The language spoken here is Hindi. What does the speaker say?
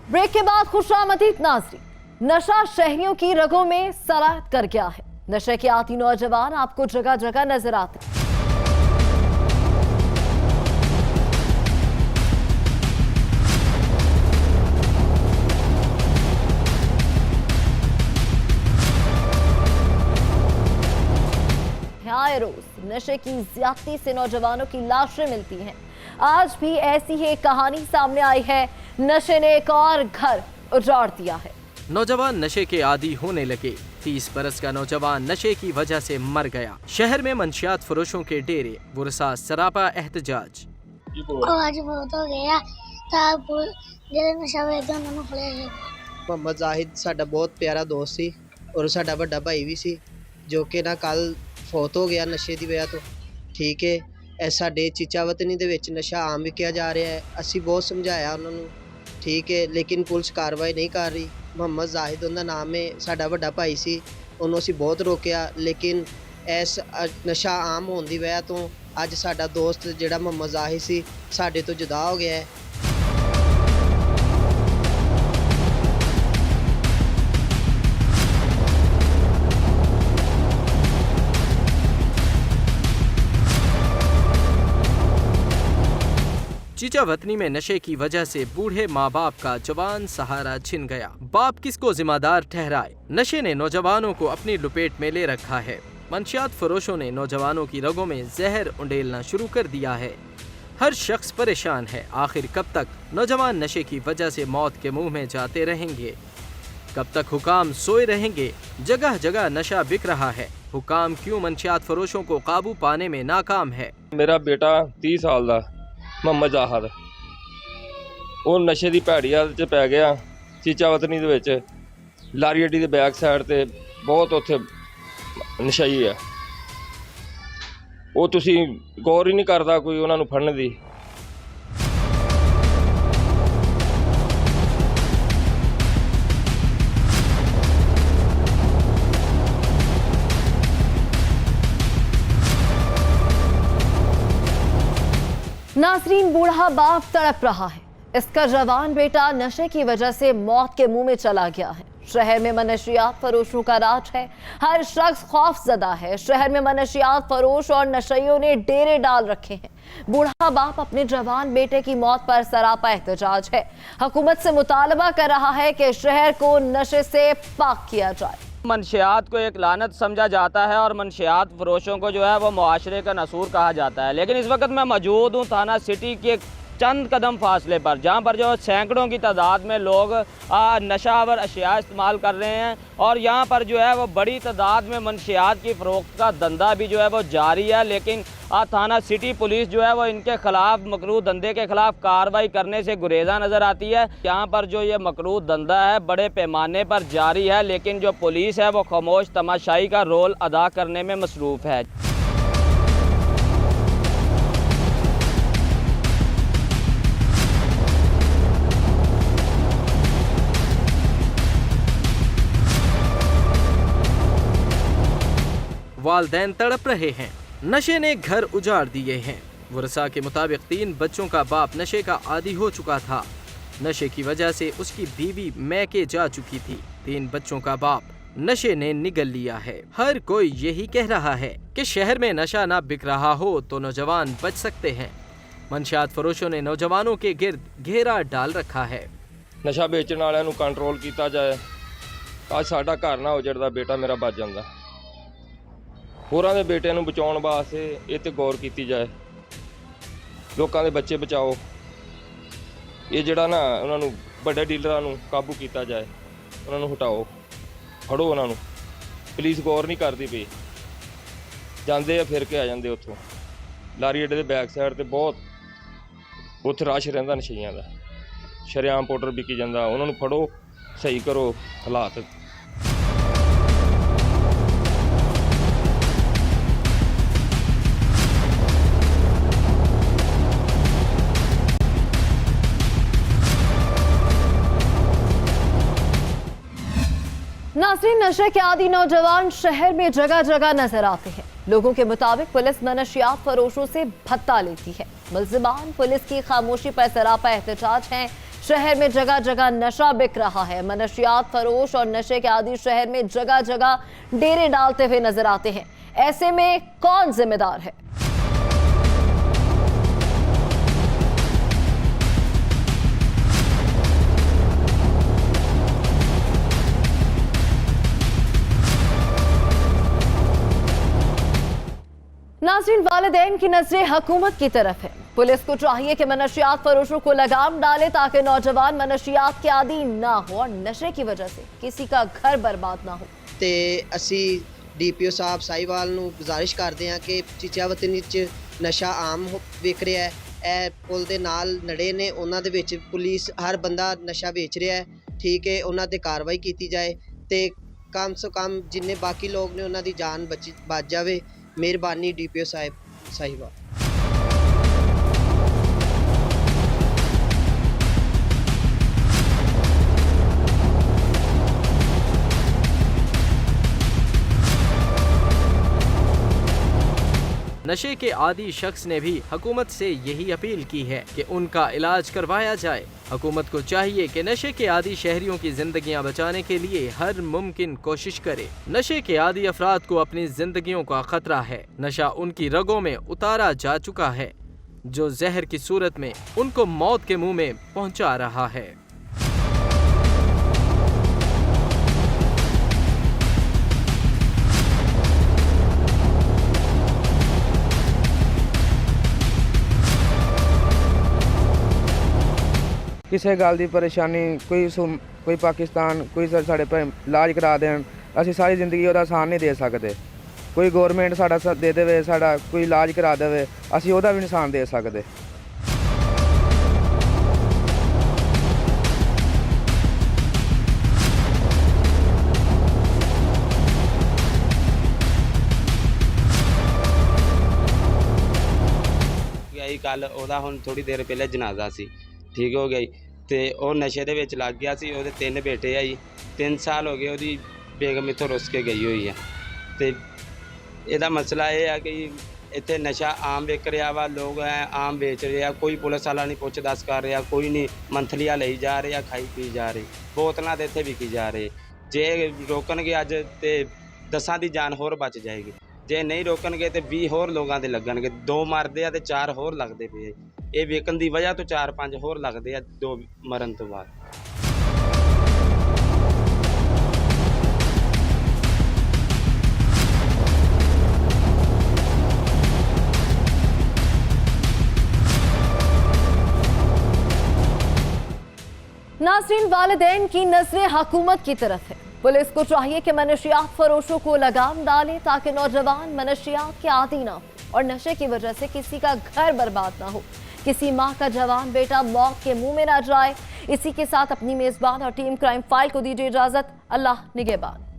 ब्रेक के बाद खुशामदीद नाज़रीन, नशा शहरियों की रगों में सरायत कर गया है। नशे के आदी नौजवान आपको जगह जगह नजर आते हैं। रोज नशे की ज्यादती से नौजवानों की लाशें मिलती हैं। आज भी ऐसी ही एक कहानी सामने आई है। नशे ने एक और घर उजाड़ दिया है। नौजवान नशे के आदी होने लगे। 30 बरस का नौजवान नशे की वजह से मर गया। शहर में मंशियात फरोशों के डेरे बुरसा सरापा एहतजाज। आज बहुत हो गया नशा मोहम्मद जाहिद साडा बहुत प्यारा दोस्त सी और साडा बड़ा भाई भी सी, जो कि ना कल फौत हो गया नशे की वजह तो। ठीक है, ਇਹ ਸਾਡੇ ਚੀਚਾ ਵਤਨੀ ਦੇ ਵਿੱਚ ਨਸ਼ਾ ਆਮ ਵਿਕਿਆ ਜਾ ਰਿਹਾ ਹੈ। ਅਸੀਂ ਬਹੁਤ ਸਮਝਾਇਆ ਉਹਨਾਂ ਨੂੰ, ਠੀਕ ਹੈ, ਲੇਕਿਨ ਪੁਲਿਸ ਕਾਰਵਾਈ ਨਹੀਂ ਕਰ ਰਹੀ। ਮੁਹੰਮਦ ਜ਼ਾਹਿਦ ਉਹਦਾ ਨਾਮ ਹੈ, ਸਾਡਾ ਵੱਡਾ ਭਾਈ ਸੀ, ਉਹਨੂੰ ਅਸੀਂ ਬਹੁਤ ਰੋਕਿਆ, ਲੇਕਿਨ ਇਸ ਨਸ਼ਾ ਆਮ ਹੋਣ ਦੀ ਵਜ੍ਹਾ ਤੋਂ ਅੱਜ ਸਾਡਾ ਦੋਸਤ ਜਿਹੜਾ ਮੁਹੰਮਦ ਜ਼ਾਹਿਦ ਸੀ ਸਾਡੇ ਤੋਂ ਜੁਦਾ ਹੋ ਗਿਆ ਹੈ। चीचा वतनी में नशे की वजह से बूढ़े माँ बाप का जवान सहारा छिन गया। बाप किसको जिम्मेदार ठहराए? नशे ने नौजवानों को अपनी लपेट में ले रखा है। मंशियात फरोशों ने नौजवानों की रगों में जहर उंडेलना शुरू कर दिया है। हर शख्स परेशान है। आखिर कब तक नौजवान नशे की वजह से मौत के मुंह में जाते रहेंगे? कब तक हुकाम सोए रहेंगे? जगह जगह नशा बिक रहा है। हुकाम क्यों मंशियात फरोशों को काबू पाने में नाकाम है? मेरा बेटा 30 साल का ਮੁਹੰਮਦ ਜ਼ਾਹਦ ਉਹ ਨਸ਼ੇ ਦੀ ਭੈੜੀ ਹਾਲਤ 'ਚ ਪੈ ਗਿਆ। ਚੀਚਾ ਵਤਨੀ ਦੇ ਵਿੱਚ ਲਾਰੀ ਅੱਡੀ ਦੇ ਬੈਕ ਸਾਈਡ ਤੇ ਬਹੁਤ ਉੱਥੇ ਨਸ਼ਈ ਆ। ਉਹ ਤੁਸੀਂ ਗੌਰ ਹੀ ਨਹੀਂ ਕਰਦਾ ਕੋਈ ਉਹਨਾਂ ਨੂੰ ਫੜਨ ਦੀ। नाज़रीन, बूढ़ा बाप तड़प रहा है। इसका जवान बेटा नशे की वजह से मौत के मुंह में चला गया है। शहर में मनशियात फरोशों का राज है। हर शख्स खौफजदा है। शहर में मनशियात फरोश और नशइयों ने डेरे डाल रखे हैं। बूढ़ा बाप अपने जवान बेटे की मौत पर सरापा एहतजाज है। हुकूमत से मुतालबा कर रहा है कि शहर को नशे से पाक किया जाए। मंशियात को एक लानत समझा जाता है और मंशियात फरोशों को जो है वो मुआशरे का नसूर कहा जाता है। लेकिन इस वक्त मैं मौजूद हूँ थाना सिटी के चंद कदम फासले पर, जहाँ पर जो सैकड़ों की तादाद में लोग नशावर अशिया इस्तेमाल कर रहे हैं और यहाँ पर जो है वो बड़ी तादाद में मंशियात की फ़रोख्त का धंधा भी जो है वो जारी है। लेकिन थाना सिटी पुलिस जो है वो इनके खिलाफ मकरूह धंधे के खिलाफ कार्रवाई करने से गुरेज़ा नज़र आती है। यहाँ पर जो ये मकरूह धंधा है बड़े पैमाने पर जारी है, लेकिन जो पुलिस है वो खामोश तमाशाई का रोल अदा करने में मसरूफ़ है। वालदैन तड़प रहे हैं। नशे ने घर उजाड़ दिए हैं। वर्षा के मुताबिक 3 बच्चों का बाप नशे का आदी हो चुका था। नशे की वजह से उसकी बीवी मैके जा चुकी थी। 3 बच्चों का बाप नशे ने निगल लिया है। हर कोई यही कह रहा है कि शहर में नशा ना बिक रहा हो तो नौजवान बच सकते हैं। मंशियात फरोशों ने नौजवानों के गिर्द घेरा डाल रखा है। नशा बेचण वालिਆਂ ਨੂੰ कंट्रोल किया जाए। आज साडा घर ना उजड़दा, बेटा मेरा बच जांदा। होरां दे बेटिਆਂ ਨੂੰ बचाउण वास्ते ਇਹ ਤੇ गौर की जाए। लोकां दे बच्चे बचाओ। ये ਜਿਹੜਾ ना ਉਹਨਾਂ ਨੂੰ ਵੱਡੇ ਡੀਲਰਾਂ ਨੂੰ काबू किया जाए, ਉਹਨਾਂ ਨੂੰ हटाओ, फड़ो ਉਹਨਾਂ ਨੂੰ। पुलिस गौर नहीं करती पई, ਜਾਂਦੇ ਆ फिर के आ ਜਾਂਦੇ ਉੱਥੋਂ। ਲਾਰੀ ਅੱਡੇ ਦੇ बैक साइड ਤੇ बहुत ਉੱਥੇ रश ਰਹਿੰਦਾ ਨਸ਼ਈਆਂ ਦਾ। ਸ਼ਰੇਆਮ ਪਾਊਡਰ ਵਿਕੀ ਜਾਂਦਾ। ਉਹਨਾਂ ਨੂੰ फड़ो, सही करो हालात। नाज़रीन, नशे के आदी नौजवान शहर में जगह जगह नजर आते हैं। लोगों के मुताबिक पुलिस मनशियात फरोशों से भत्ता लेती है। मुल्जिमान पुलिस की खामोशी पर सरापा एहतजाज हैं। शहर में जगह जगह नशा बिक रहा है। मनशियात फरोश और नशे के आदी शहर में जगह जगह डेरे डालते हुए नजर आते हैं। ऐसे में कौन जिम्मेदार है? नाज़रीन, वालिदैन की नजरें हुकूमत की तरफ है। पुलिस को चाहिए कि मनशियात फरोशों को लगाम डाले ताकि नौजवान मनशियात के आदी ना हो और नशे की वजह से किसी का घर बर्बाद ना हो। ਤੇ ਅਸੀਂ ਡੀਪੀਓ ਸਾਹਿਬ ਸਾਹੀਵਾਲ ਨੂੰ ਗੁਜ਼ਾਰਿਸ਼ ਕਰਦੇ ਹਾਂ ਕਿ ਚੀਚਾ ਵਤਨ ਵਿੱਚ ਨਸ਼ਾ ਆਮ ਵਿਕ ਰਿਹਾ ਹੈ। ਇਹ ਪੁਲ ਦੇ ਨਾਲ ਨੇੜੇ ਨੇ, ਉਹਨਾਂ ਦੇ ਵਿੱਚ ਪੁਲਿਸ ਹਰ ਬੰਦਾ ਨਸ਼ਾ ਵੇਚ ਰਿਹਾ ਹੈ। ਠੀਕ ਹੈ, ਉਹਨਾਂ ਤੇ ਕਾਰਵਾਈ ਕੀਤੀ ਜਾਏ ਤੇ ਕਮ ਸੇ ਕਮ ਜਿੰਨੇ ਬਾਕੀ ਲੋਕ ਨੇ ਉਹਨਾਂ ਦੀ ਜਾਨ ਬਚ ਜਾਵੇ। ਮਿਹਰਬਾਨੀ ਡੀਪੀਓ ਸਾਹਿਬ ਸਾਹੀਵਾਲ। नशे के आदी शख्स ने भी हुकूमत से यही अपील की है कि उनका इलाज करवाया जाए। हुकूमत को चाहिए कि नशे के आदी शहरियों की जिंदगियां बचाने के लिए हर मुमकिन कोशिश करे। नशे के आदी अफराद को अपनी जिंदगियों का खतरा है। नशा उनकी रगों में उतारा जा चुका है, जो जहर की सूरत में उनको मौत के मुंह में पहुंचा रहा है। ਕਿਸੇ ਗੱਲ ਦੀ ਪਰੇਸ਼ਾਨੀ, ਕੋਈ ਪਾਕਿਸਤਾਨ, ਕੋਈ ਸਾਡੇ ਭਾਵੇਂ ਇਲਾਜ ਕਰਾ ਦੇਣ, ਅਸੀਂ ਸਾਰੀ ਜ਼ਿੰਦਗੀ ਉਹਦਾ ਸਾਥ ਨਹੀਂ ਦੇ ਸਕਦੇ। ਕੋਈ ਗਵਰਨਮੈਂਟ ਸਾਡਾ ਦੇ ਦੇਵੇ, ਸਾਡਾ ਕੋਈ ਇਲਾਜ ਕਰਾ ਦੇਵੇ, ਅਸੀਂ ਉਹਦਾ ਵੀ ਨਹੀਂ ਸਾਥ ਦੇ ਸਕਦੇ। ਕੱਲ ਉਹਦਾ ਹੁਣ ਥੋੜੀ ਦੇਰ ਪਹਿਲੇ ਜਨਾਜ਼ਾ ਸੀ, ਠੀਕ ਹੋ ਗਿਆ ਜੀ। ਤੇ ਉਹ ਨਸ਼ੇ ਦੇ ਵਿੱਚ ਲੱਗ ਗਿਆ ਸੀ। ਉਹਦੇ 3 ਬੇਟੇ ਆ ਜੀ। 3 ਸਾਲ ਹੋ ਗਏ ਉਹਦੀ ਬੇਗਮ ਇੱਥੋਂ ਰੁੱਸ ਕੇ ਗਈ ਹੋਈ ਆ। ਤੇ ਇਹਦਾ ਮਸਲਾ ਇਹ ਆ ਕਿ ਇੱਥੇ ਨਸ਼ਾ ਆਮ ਵਿਕ ਰਿਹਾ ਵਾ, ਲੋਕ ਆਮ ਵੇਚ ਰਹੇ ਆ। ਕੋਈ ਪੁਲਿਸ ਵਾਲਾ ਨਹੀਂ ਪੁੱਛ ਦੱਸ ਕਰ ਰਿਹਾ, ਕੋਈ ਨਹੀਂ। ਮੰਥਲੀਆਂ ਲਈ ਜਾ ਰਹੇ ਆ, ਖਾਈ ਪੀ ਜਾ ਰਹੇ, ਬੋਤਲਾਂ ਦੇ ਇੱਥੇ ਵਿਕੀ ਜਾ ਰਹੇ। ਜੇ ਰੋਕਣਗੇ ਅੱਜ ਤੇ 10 ਦੀ ਜਾਨ ਹੋਰ ਬਚ ਜਾਏਗੀ। ਜੇ ਨਹੀਂ ਰੋਕਣਗੇ ਤੇ 20 ਹੋਰ ਲੋਕਾਂ ਦੇ ਲੱਗਣਗੇ। 2 ਮਰਦੇ ਆ ਤੇ 4 ਹੋਰ ਲੱਗਦੇ ਪਏ। ਇਹ ਵੇਚਣ ਦੀ ਵਜ੍ਹਾ ਤੋਂ 4-5 ਹੋਰ ਲੱਗਦੇ ਆ 2 ਮਰਨ ਤੋਂ ਬਾਅਦ। नाज़रीन, वालिदैन की नजरें हुकूमत की तरफ है। पुलिस को चाहिए कि मनशियात फरोशों को लगाम डालें ताकि नौजवान मनशियात के आदी ना हो और नशे की वजह से किसी का घर बर्बाद ना हो, किसी माँ का जवान बेटा मौत के मुंह में ना जाए। इसी के साथ अपनी मेजबान और टीम क्राइम फाइल को दीजिए इजाजत। अल्लाह निगहबान।